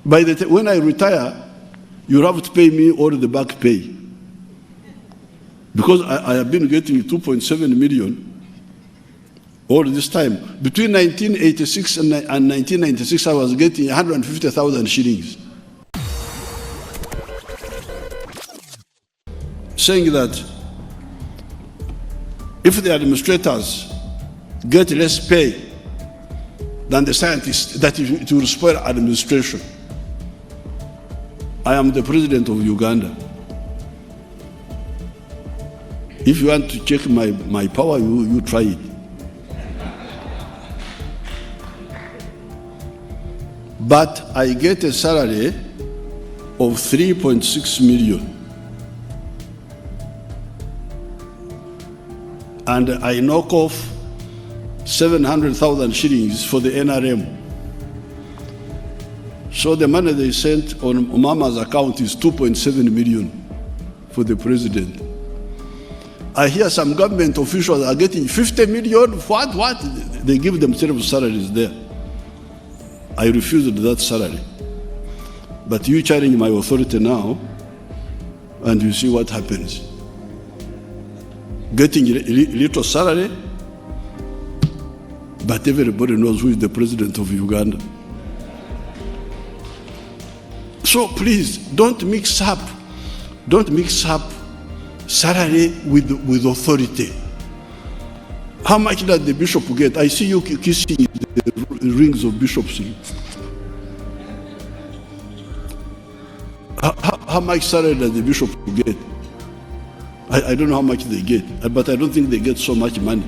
By the time when I retire, you have to pay me all the back pay. Because I have been getting 2.7 million all this time. Between 1986 and 1996, I was getting 150,000 shillings. Saying that if the administrators get less pay than the scientists, that it will spoil administration. I am the president of Uganda. If you want to check my power, you try it. But I get a salary of 3.6 million. And I knock off 700,000 shillings for the NRM. So the money they sent on Mama's account is 2.7 million for the president. I hear some government officials are getting 50 million. What? They give themselves salaries there. I refused that salary. But you challenge my authority now, and you see what happens. Getting little salary, but everybody knows who is the president of Uganda. So please, don't mix up salary with authority. How much does the bishop get? I see you kissing the rings of bishops. How much salary does the bishop get? I don't know how much they get, but I don't think they get so much money.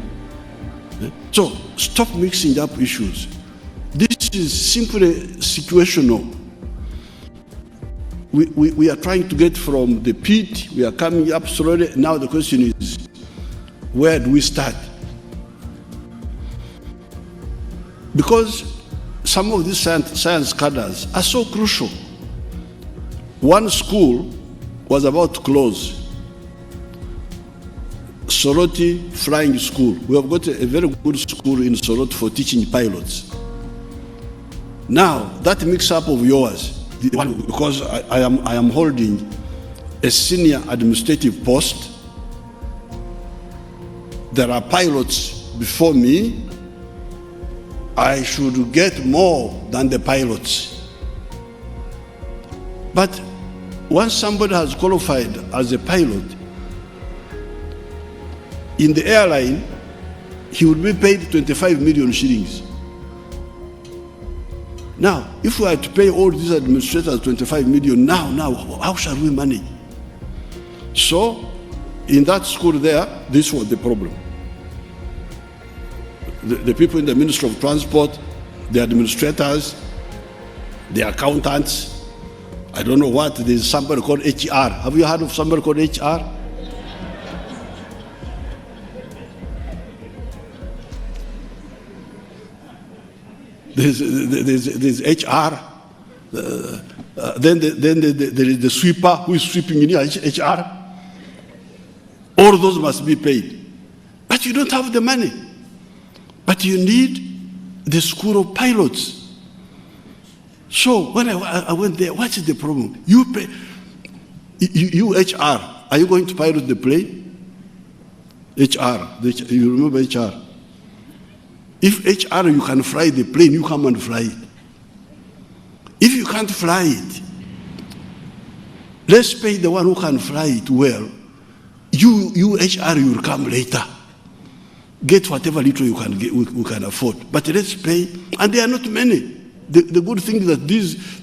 So stop mixing up issues. This is simply situational. We are trying to get from the pit, we are coming up slowly. Now the question is, where do we start? Because some of these science cadres are so crucial. One school was about to close, Soroti Flying School. We have got a very good school in Soroti for teaching pilots. Now, that mix-up of yours, because I am holding a senior administrative post, there are pilots before me, I should get more than the pilots. But once somebody has qualified as a pilot, in the airline, he would be paid 25 million shillings. Now, if we are to pay all these administrators 25 million, now, how shall we manage? So, in that school there, this was the problem. The people in the Ministry of Transport, the administrators, the accountants, I don't know what, there's somebody called HR. Have you heard of somebody called HR? There's HR. Then there is the sweeper who is sweeping in HR. All those must be paid. But you don't have the money. But you need the school of pilots. So when I went there, what is the problem? You pay, you HR, are you going to pilot the plane? HR, you remember HR? If HR, you can fly the plane, you come and fly it. If you can't fly it, let's pay the one who can fly it well. You HR, you will come later. Get whatever little you can get, we can afford. But let's pay, and there are not many. The good thing is that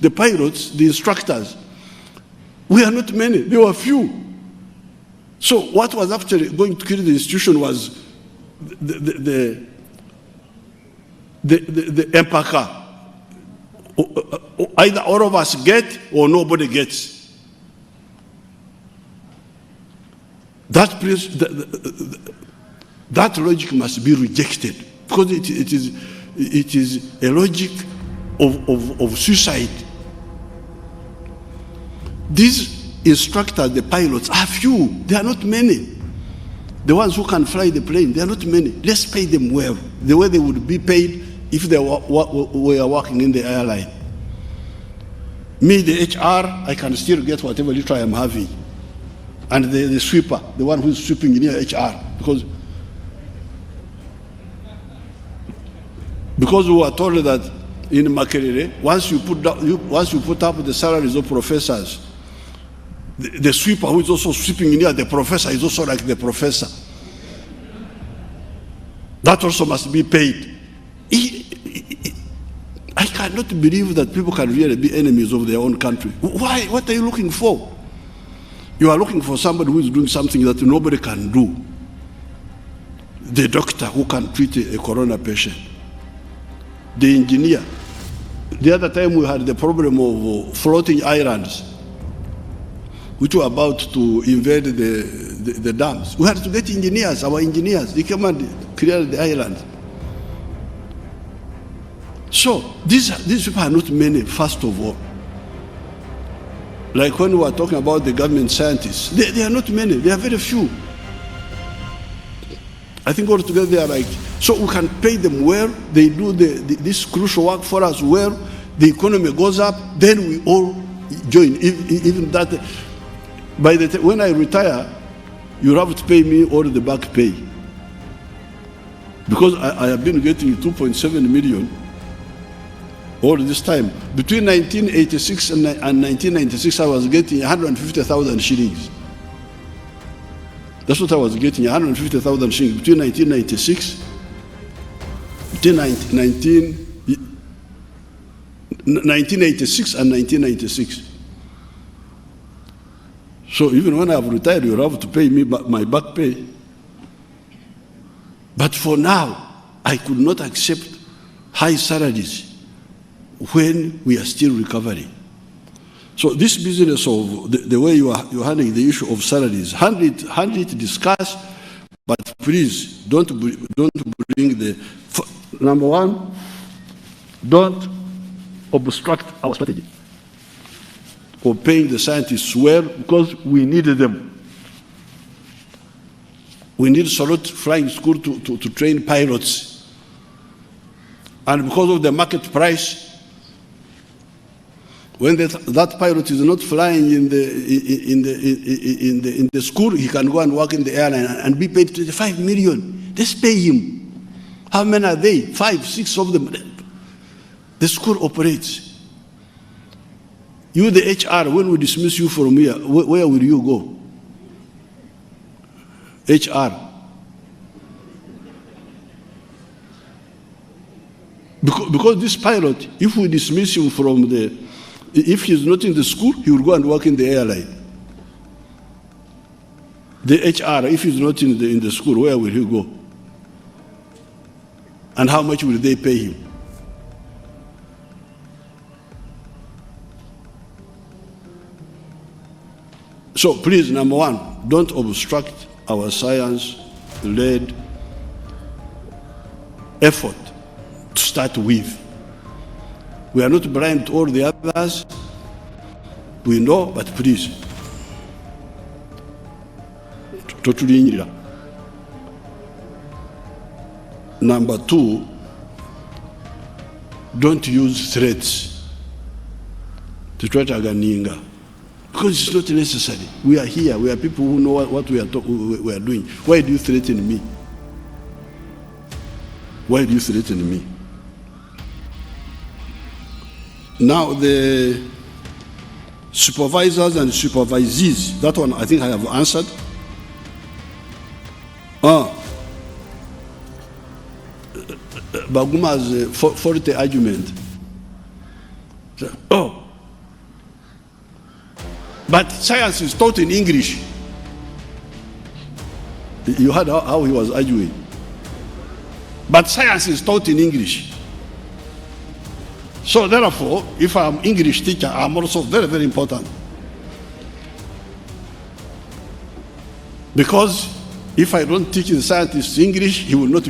the pilots, the instructors, we are not many, there were few. So what was actually going to kill the institution was the empaka. Either all of us get or nobody gets. That logic must be rejected, because it is a logic of suicide. These instructors, the pilots, are few. They are not many. The ones who can fly the plane, they are not many. Let's pay them well, the way they would be paid if they were working in the airline. Me, the HR, I can still get whatever little I am having. And the sweeper, the one who is sweeping in here, HR, because we were told that in Makerere, once you put up the salaries of professors, the sweeper who is also sweeping in here, the professor is also like the professor. That also must be paid. I cannot believe that people can really be enemies of their own country. Why? What are you looking for? You are looking for somebody who is doing something that nobody can do. The doctor who can treat a corona patient. The engineer. The other time we had the problem of floating islands, which were about to invade the dams. We had to get engineers, our engineers. They came and cleared the island. So these people are not many, first of all. Like when we were talking about the government scientists, they are not many, they are very few. I think altogether they are like, so we can pay them well, they do this crucial work for us well, the economy goes up, then we all join. Even that, by the time, when I retire, you have to pay me all the back pay. Because I have been getting 2.7 million all this time. Between 1986 and 1996, I was getting 150,000 shillings. That's what I was getting, 150,000 shillings between 1996, between 1986 and 1996. So even when I have retired, you have to pay me my back pay. But for now, I could not accept high salaries when we are still recovering. So this business of the way you're handling the issue of salaries, handle it, discuss, but please don't bring the, number one, don't obstruct our strategy of paying the scientists well, because we need them. We need Salute Flying School to train pilots. And because of the market price, when that pilot is not flying in the school, he can go and work in the airline and be paid 25 million. Just pay him. How many are they? 5, 6 of them. The school operates. You, the HR, when we dismiss you from here, where will you go? HR. Because this pilot, if we dismiss him from if he's not in the school, he will go and work in the airline. The HR, if he's not in the school, where will he go? And how much will they pay him? So please, number one, don't obstruct our science-led effort to start with. We are not blind to all the others. We know, but please, totulinyira. Number two, don't use threats to try to aganinga, because it's not necessary. We are here. We are people who know what we are doing. Why do you threaten me? Why do you threaten me? Now, the supervisors and supervisees, that one I think I have answered. Baguma's faulty argument. Oh, but science is taught in English. You heard how he was arguing. But science is taught in English. So therefore, if I'm English teacher, I'm also very, very important. Because if I don't teach the scientist English, he will not,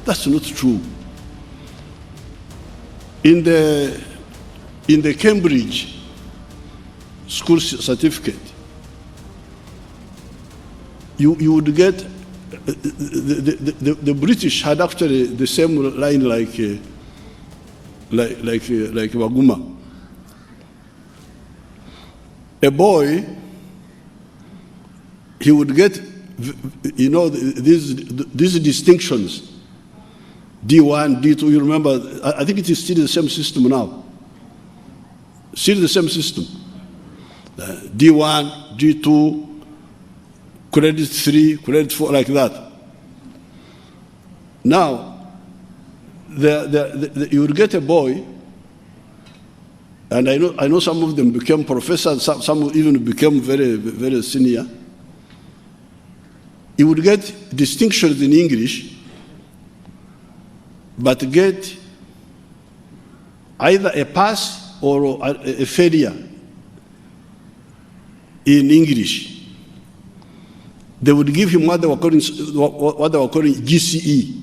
that's not true. In the Cambridge school certificate, you would get, the British had actually the same line like Waguma. a boy, he would get, you know, these distinctions, D1, D2, you remember, I think it is still the same system now. Still the same system. D1, D2, credit 3, credit 4, like that. Now, you would get a boy, and I know some of them became professors, some even became very, very senior. He would get distinctions in English, but get either a pass or a failure in English. They would give him what they were calling GCE,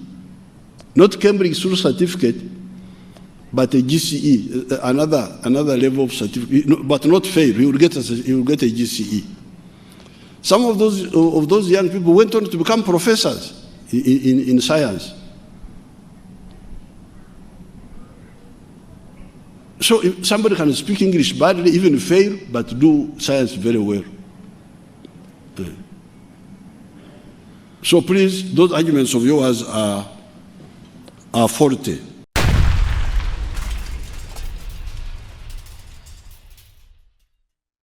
not Cambridge School Certificate, but a GCE, another level of certificate, but not fail. He would get a GCE. Some of those young people went on to become professors in science. So if somebody can speak English badly, even fail, but do science very well. So please, those arguments of yours are faulty.